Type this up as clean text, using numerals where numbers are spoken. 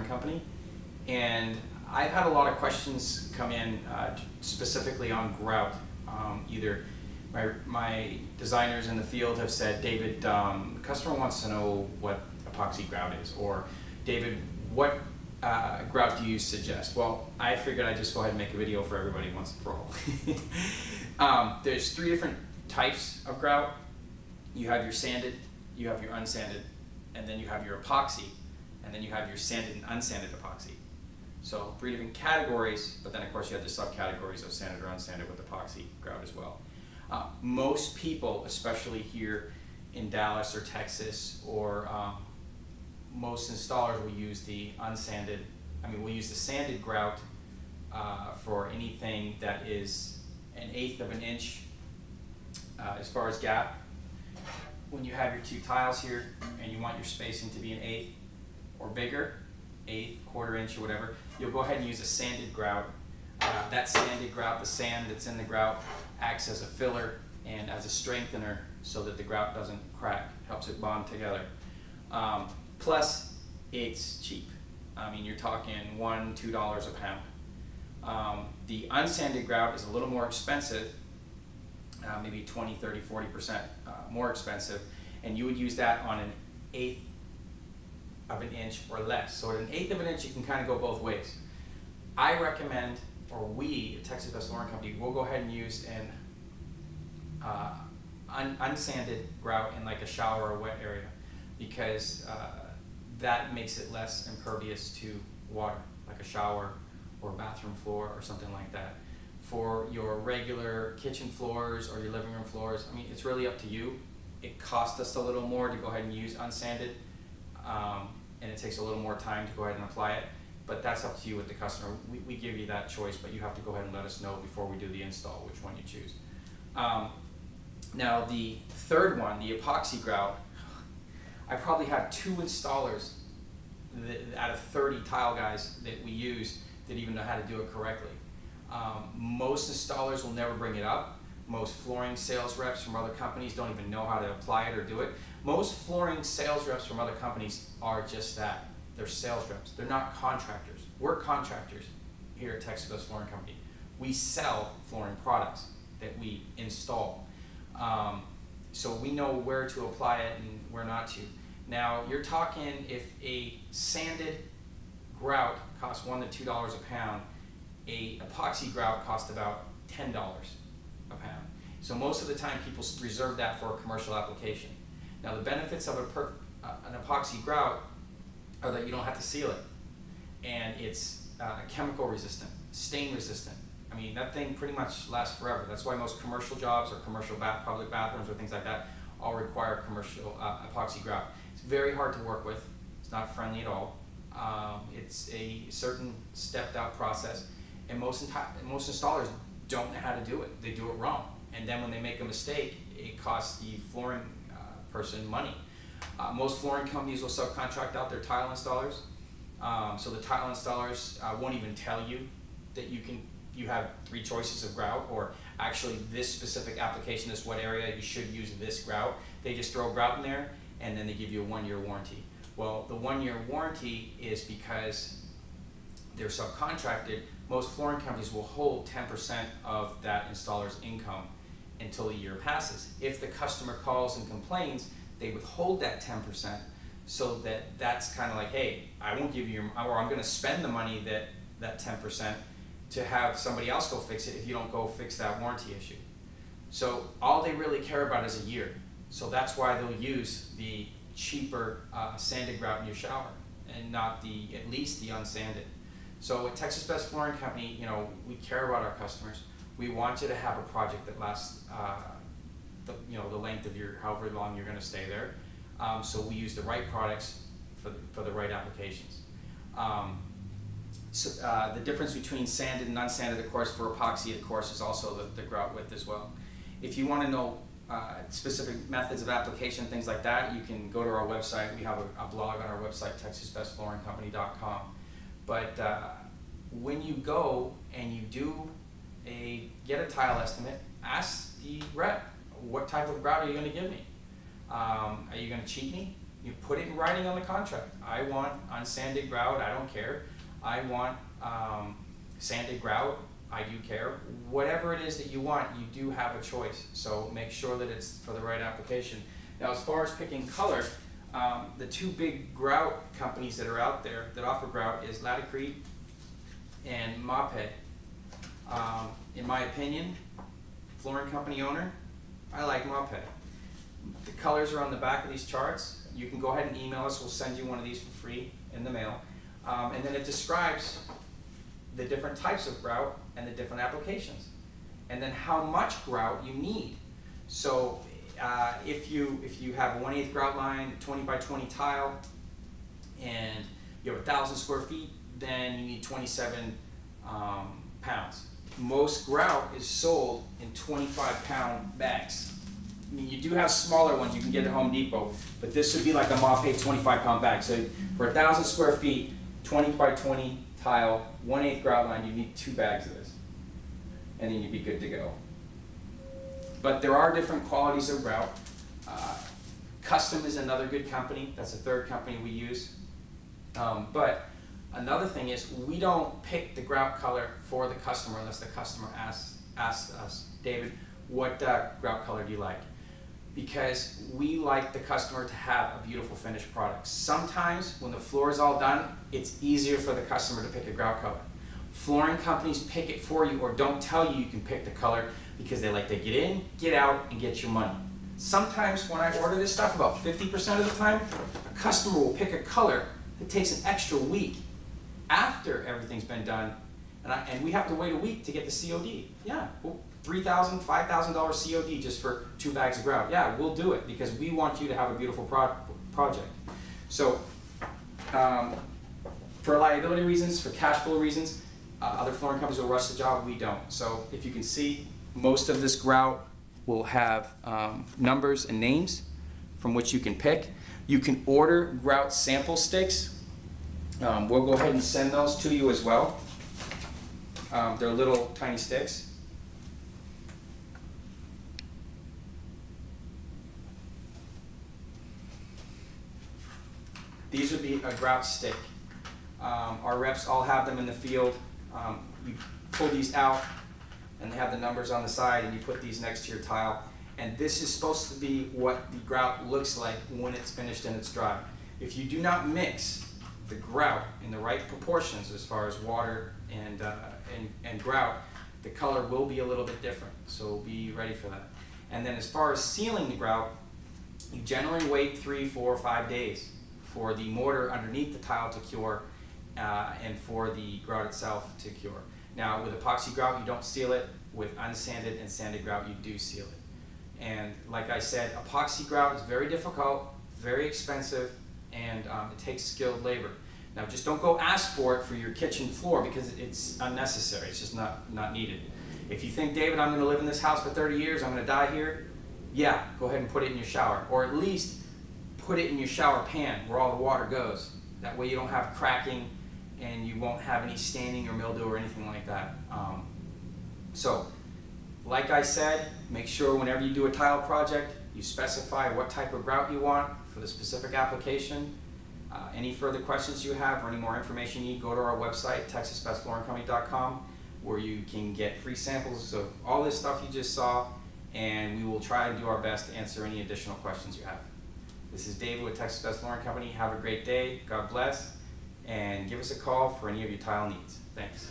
Company, and I've had a lot of questions come in specifically on grout. Either my designers in the field have said, David, the customer wants to know what epoxy grout is, or David, what grout do you suggest? Well, I figured I'd just go ahead and make a video for everybody once and for all. There's 3 different types of grout. You have your sanded, you have your unsanded, and then you have your epoxy, and then you have your sanded and unsanded epoxy. So 3 different categories, but then of course you have the subcategories of sanded or unsanded with epoxy grout as well. Most people, especially here in Dallas or Texas, or most installers will use the unsanded, we'll use the sanded grout for anything that is 1/8 of an inch as far as gap. When you have your 2 tiles here and you want your spacing to be 1/8 or bigger, 1/8, 1/4 inch or whatever, you'll go ahead and use a sanded grout. That sanded grout, the sand that's in the grout, acts as a filler and as a strengthener so that the grout doesn't crack, helps it bond together. Plus, it's cheap. You're talking $1, $2 a pound. The unsanded grout is a little more expensive, maybe 20, 30, 40% more expensive, and you would use that on 1/8 of an inch or less. So at 1/8 of an inch, you can kind of go both ways. I recommend, or we at Texas Best Flooring Company, will go ahead and use an unsanded grout in like a shower or wet area, because that makes it less impervious to water, like a shower or bathroom floor or something like that. For your regular kitchen floors or your living room floors, it's really up to you. It costs us a little more to go ahead and use unsanded, and it takes a little more time to go ahead and apply it, but that's up to you with the customer. We give you that choice, but you have to go ahead and let us know before we do the install which one you choose. Now the third one, the epoxy grout, I probably have 2 installers out of 30 tile guys that we use that even know how to do it correctly. Most installers will never bring it up. Most flooring sales reps from other companies don't even know how to apply it or do it. Most flooring sales reps from other companies are just that. They're sales reps. They're not contractors. We're contractors here at Texas Best Flooring Company. We sell flooring products that we install. So we know where to apply it and where not to. Now you're talking, if a sanded grout costs $1 to $2 a pound, a epoxy grout costs about $10 a pound. So most of the time people reserve that for a commercial application. Now the benefits of an epoxy grout are that you don't have to seal it, and it's chemical resistant, stain resistant. That thing pretty much lasts forever. That's why most commercial jobs or commercial public bathrooms or things like that all require commercial epoxy grout. It's very hard to work with. It's not friendly at all. It's a certain stepped out process, and most installers don't know how to do it. They do it wrong, and then when they make a mistake, it costs the flooring person money. Most flooring companies will subcontract out their tile installers, so the tile installers won't even tell you that you have 3 choices of grout, or actually this specific application, this wet area, you should use this grout. They just throw grout in there, and then they give you a 1-year warranty. Well, the 1-year warranty is because they're subcontracted. Most flooring companies will hold 10% of that installer's income until a year passes. If the customer calls and complains, they withhold that 10%, so that's kind of like, hey, I won't give you or I'm going to spend the money that 10% to have somebody else go fix it if you don't go fix that warranty issue. So all they really care about is a year. So that's why they'll use the cheaper sanded grout in your shower, and not at least the unsanded. So at Texas Best Flooring Company, we care about our customers. We want you to have a project that lasts the length of however long you're going to stay there. So we use the right products for the right applications. The difference between sanded and unsanded, of course, for epoxy, of course, is also the grout width as well. If you want to know specific methods of application, things like that, you can go to our website. We have a blog on our website, texasbestflooringcompany.com. But when you go and you do get a tile estimate, ask the rep, what type of grout are you going to give me? Are you going to cheat me? You put it in writing on the contract. I want unsanded grout, I don't care. I want sanded grout, I do care. Whatever it is that you want, you do have a choice. So make sure that it's for the right application. Now, as far as picking color, the two big grout companies that are out there that offer grout is Liquidators and Moped. In my opinion, flooring company owner, I like Moped. The colors are on the back of these charts. You can go ahead and email us. We'll send you one of these for free in the mail. And then it describes the different types of grout and the different applications. And then how much grout you need. So if you have a 1/8 grout line, 20 by 20 tile, and you have 1,000 square feet, then you need 27 pounds. Most grout is sold in 25-pound bags. I mean, you do have smaller ones you can get at Home Depot, but this would be like a Moped 25-pound bag. So for 1,000 square feet, 20 by 20 tile, 1/8 grout line, you need 2 bags of this, and then you'd be good to go. But there are different qualities of grout. Custom is another good company. That's a third company we use. But another thing is we don't pick the grout color for the customer unless the customer asks us, David, what grout color do you like? Because we like the customer to have a beautiful finished product. Sometimes when the floor is all done, it's easier for the customer to pick a grout color. Flooring companies pick it for you or don't tell you you can pick the color because they like to get in, get out, and get your money. Sometimes when I order this stuff, about 50% of the time, a customer will pick a color that takes an extra week after everything's been done, and we have to wait a week to get the COD. Yeah, well, $3,000, $5,000 COD just for 2 bags of grout. Yeah, we'll do it because we want you to have a beautiful project. So for liability reasons, for cash flow reasons, other flooring companies will rush the job, we don't. So if you can see, most of this grout will have numbers and names from which you can pick. You can order grout sample sticks. We'll go ahead and send those to you as well. They're little tiny sticks. These would be a grout stick. Our reps all have them in the field. You pull these out and they have the numbers on the side, and you put these next to your tile. And this is supposed to be what the grout looks like when it's finished and it's dry. If you do not mix the grout in the right proportions as far as water and grout, the color will be a little bit different. So be ready for that. And then as far as sealing the grout, you generally wait 3, 4, 5 days for the mortar underneath the tile to cure and for the grout itself to cure. Now with epoxy grout, you don't seal it. With unsanded and sanded grout, you do seal it. And like I said, epoxy grout is very difficult, very expensive, and it takes skilled labor. Now just don't go ask for it for your kitchen floor because it's unnecessary. It's just not needed. If you think, David, I'm going to live in this house for 30 years, I'm going to die here, yeah, go ahead and put it in your shower. Or at least put it in your shower pan where all the water goes. That way you don't have cracking and you won't have any staining or mildew or anything like that. So, like I said, make sure whenever you do a tile project, you specify what type of grout you want for the specific application. Any further questions you have or any more information you need, go to our website, texasbestflooringcompany.com, where you can get free samples of all this stuff you just saw, and we will try and do our best to answer any additional questions you have. This is David with Texas Best Flooring Company. Have a great day. God bless. And give us a call for any of your tile needs. Thanks.